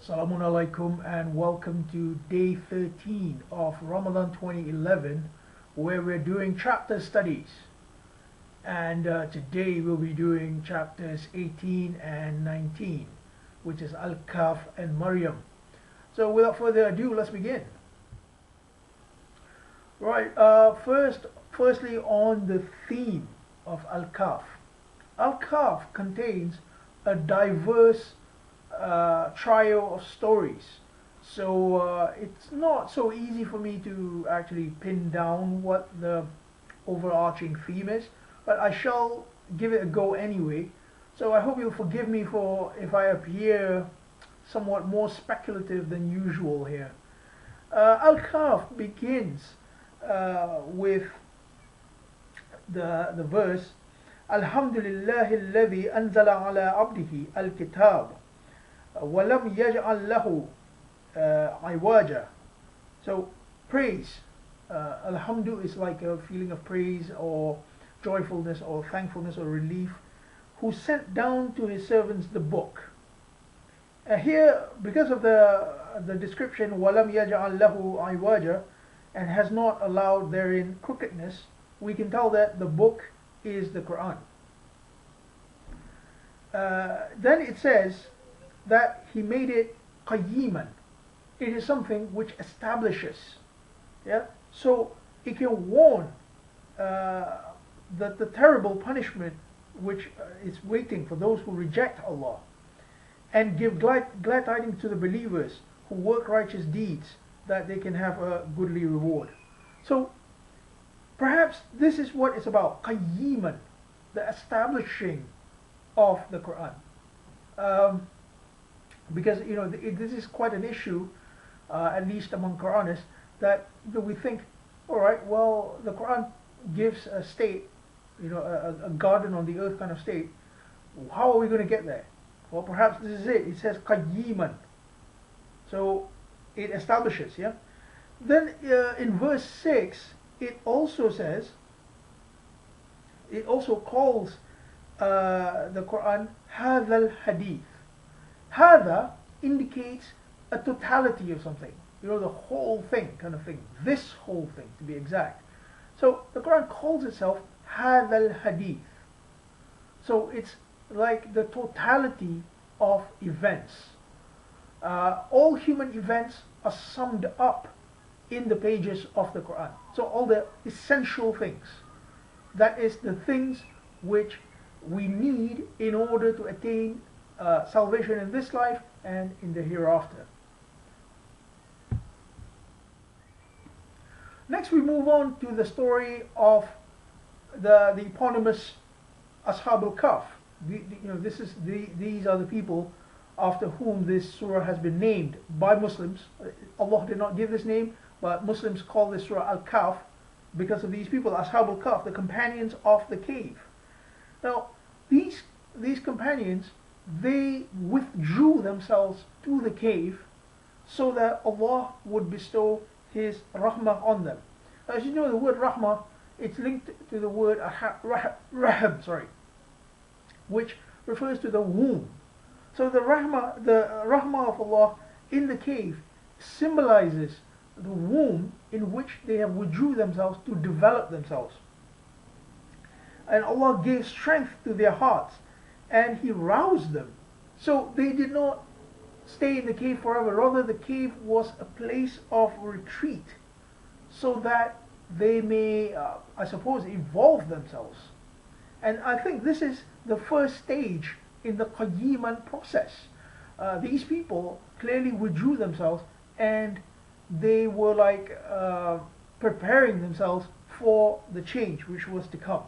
Assalamu alaikum and welcome to day 13 of Ramadan 2011, where we're doing chapter studies. And today we'll be doing chapters 18 and 19, which is Al-Kahf and Maryam. So without further ado, let's begin. Right, firstly on the theme of Al-Kahf. Al-Kahf contains a diverse trio of stories, so it's not so easy for me to actually pin down what the overarching theme is, but I shall give it a go anyway. So I hope you'll forgive me for if I appear somewhat more speculative than usual here. Al-Kahf begins with the verse Alhamdulillahi alladhi anzala ala abdihi al-kitab وَلَمْ يَجْعَلْ لَهُ عِوَاجًا. So praise, alhamdu is like a feeling of praise or joyfulness or thankfulness or relief, who sent down to his servants the book. Here, because of the description وَلَمْ يَجْعَلْ لَهُ عِوَاجًا, and has not allowed therein crookedness, we can tell that the book is the Quran. Then it says that he made it qayyiman. It is something which establishes, yeah, so it can warn the terrible punishment which is waiting for those who reject Allah, and give glad tidings to the believers who work righteous deeds, that they can have a goodly reward. So perhaps this is what it's about, qayyiman, the establishing of the Quran. Because this is quite an issue, at least among Quranists, that we think, all right, well, the Quran gives a state, a garden on the earth kind of state. How are we going to get there? Well, perhaps this is it. It says qayyiman, so it establishes. Yeah. Then in verse 6, it also says, it also calls the Quran hadha al-hadith. Hada indicates a totality of something, the whole thing kind of thing, this whole thing to be exact. So the Quran calls itself Hada al-Hadith. So it's like the totality of events. All human events are summed up in the pages of the Quran. So all the essential things, that is the things which we need in order to attain salvation in this life and in the hereafter. Next we move on to the story of the eponymous Ashab al-Kahf. These are the people after whom this surah has been named by Muslims. Allah did not give this name, but Muslims call this surah Al-Kahf because of these people, Ashab al-Kahf, the companions of the cave. Now these companions, they withdrew themselves to the cave so that Allah would bestow His rahmah on them. As you know, the word rahmah, it's linked to the word rahab, which refers to the womb. So the rahmah of Allah in the cave symbolizes the womb in which they have withdrew themselves to develop themselves. And Allah gave strength to their hearts, and He roused them. So they did not stay in the cave forever. Rather, the cave was a place of retreat so that they may, I suppose, evolve themselves. And I think this is the first stage in the qayyiman process. These people clearly withdrew themselves, and they were like preparing themselves for the change which was to come.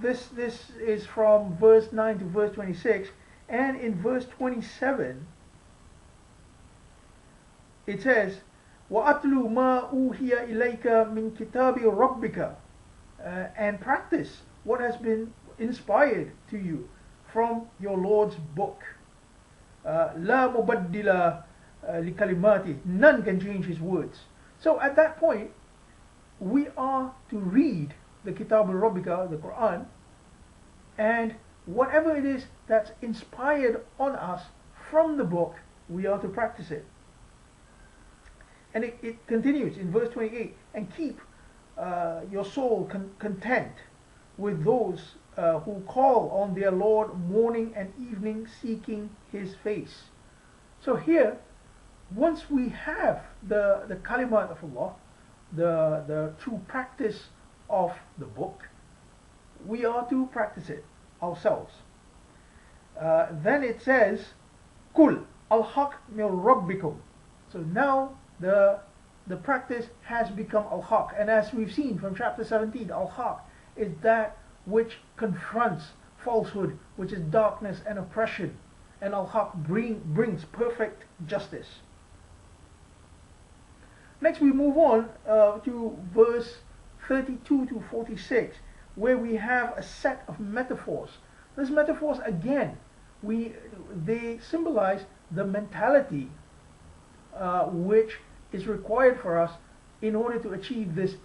This is from verse 9 to verse 26, and in verse 27 it says وَأَتْلُ مَا أُوحِيَ إِلَيْكَ مِنْ كِتَابِ رَبِّكَ, and practice what has been inspired to you from your Lord's book. لَا مُبَدِّلَ لِكَلِمَاتِهِ, none can change His words. So at that point we are to read the Kitab al-Rabbika, the Quran, and whatever it is that's inspired on us from the book, we are to practice it. And it continues in verse 28, and keep your soul content with those who call on their Lord morning and evening, seeking his face. So here, once we have the kalimat of Allah, the true practice of the book, we are to practice it ourselves. Then it says, Kul al-haq min rabbikum. So now the practice has become al-haq. And as we've seen from chapter 17, al-haq is that which confronts falsehood, which is darkness and oppression. And al-haq brings perfect justice. Next we move on to verse 32 to 46, where we have a set of metaphors. These metaphors, again, they symbolize the mentality which is required for us in order to achieve this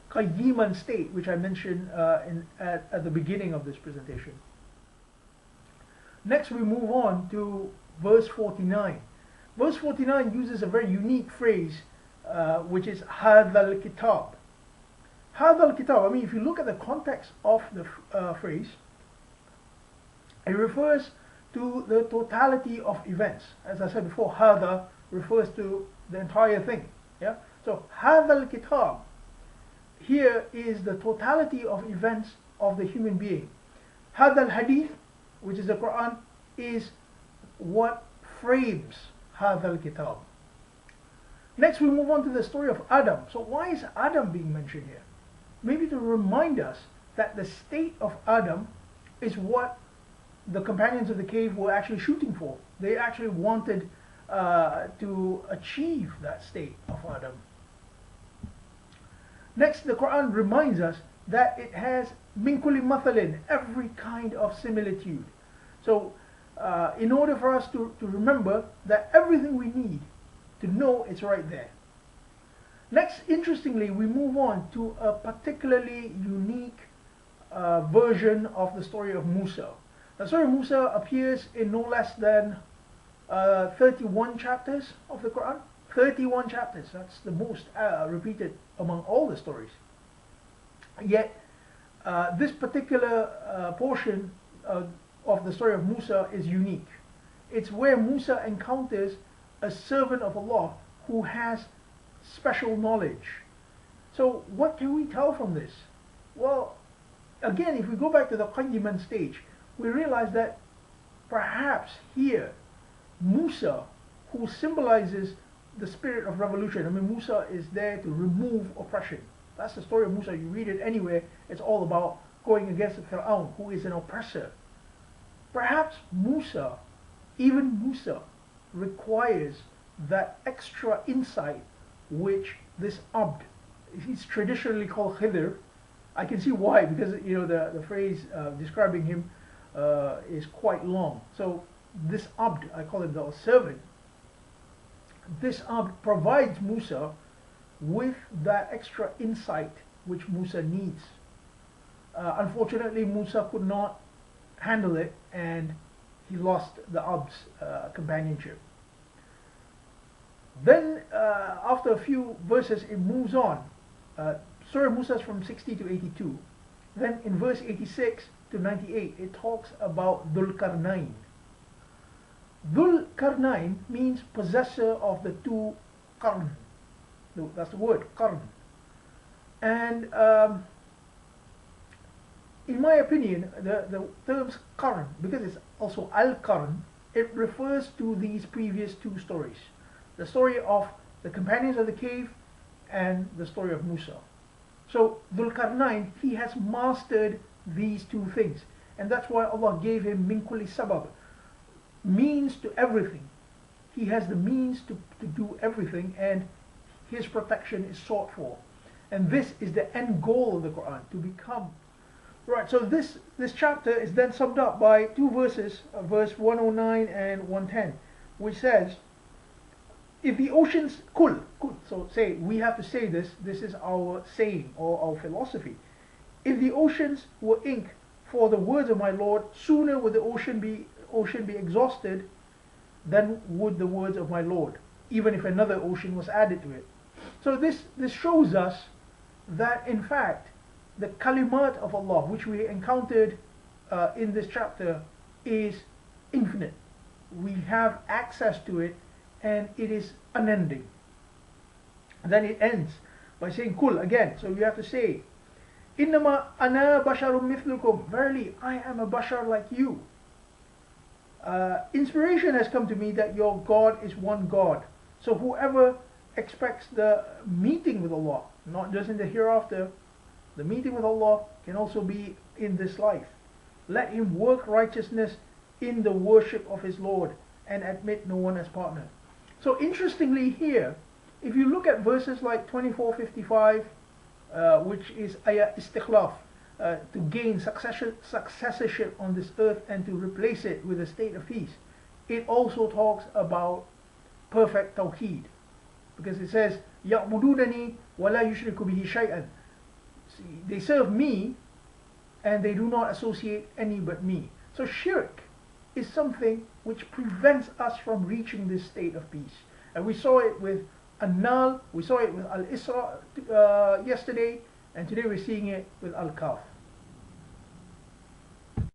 qayyiman state, which I mentioned at the beginning of this presentation. Next we move on to verse 49. Verse 49 uses a very unique phrase, which is هَذَا الْكِتَابِ. هَذَا الْكِتَابِ, I mean, if you look at the context of the phrase, it refers to the totality of events. As I said before, هذا refers to the entire thing. Yeah. So هذا الكتاب here is the totality of events of the human being. هذا الحديث, which is the Quran, is what frames هذا الكتاب. Next we move on to the story of Adam. So why is Adam being mentioned here? Maybe to remind us that the state of Adam is what the companions of the cave were actually shooting for. They actually wanted to achieve that state of Adam. Next, the Quran reminds us that it has min kulli mathalin, every kind of similitude. So in order for us to remember that everything we need to know, it's right there. Next, interestingly, we move on to a particularly unique version of the story of Musa. The story of Musa appears in no less than 31 chapters of the Quran. 31 chapters, that's the most repeated among all the stories. Yet, this particular portion of the story of Musa is unique. It's where Musa encounters a servant of Allah who has special knowledge. So what can we tell from this? Well, again, if we go back to the Qayyiman stage, we realize that perhaps here Musa, who symbolizes the spirit of revolution. I mean, Musa is there to remove oppression. That's the story of Musa. You read it anywhere, it's all about going against Fir'aun, who is an oppressor. Perhaps Musa, even Musa, requires that extra insight which this Abd, he's traditionally called Khidr. I can see why, because the phrase describing him is quite long. So this Abd, I call him the servant, this Abd provides Musa with that extra insight which Musa needs. Unfortunately, Musa could not handle it, and he lost the Abd's companionship. Then, after a few verses, it moves on. Surah Musa is from 60 to 82. Then in verse 86 to 98, it talks about Dhul Qarnayn. Dhul Qarnayn means possessor of the two qarn. That's the word, qarn. And in my opinion, the terms qarn, because it's also al-qarn, it refers to these previous two stories. The story of the companions of the cave and the story of Musa. So Dhul Qarnayn, he has mastered these two things. And that's why Allah gave him min kulli sabab, means to everything. He has the means to do everything, and his protection is sought for. And this is the end goal of the Quran, to become. Right, so this chapter is then summed up by two verses, verse 109 and 110, which says, if the oceans, kul, so say, we have to say this is our saying or our philosophy. If the oceans were ink for the words of my Lord, sooner would the ocean be exhausted than would the words of my Lord, even if another ocean was added to it. So this shows us that in fact the kalimat of Allah, which we encountered in this chapter, is infinite. We have access to it, and it is unending. And then it ends by saying kul again. So you have to say, innama ana basharum mithlukum, verily I am a bashar like you. Inspiration has come to me that your God is one God. So whoever expects the meeting with Allah, not just in the hereafter, the meeting with Allah can also be in this life. Let him work righteousness in the worship of his Lord and admit no one as partner. So interestingly here, if you look at verses like 24:55, which is ayah istikhlaf, to gain successorship on this earth and to replace it with a state of peace, it also talks about perfect tawheed, because it says ya'budunani wa la yushriku bihi shay'an. They serve me and they do not associate any but me. So shirk is something which prevents us from reaching this state of peace, and we saw it with An-Nahl, we saw it with Al-Isra yesterday, and today we're seeing it with Al-Kahf.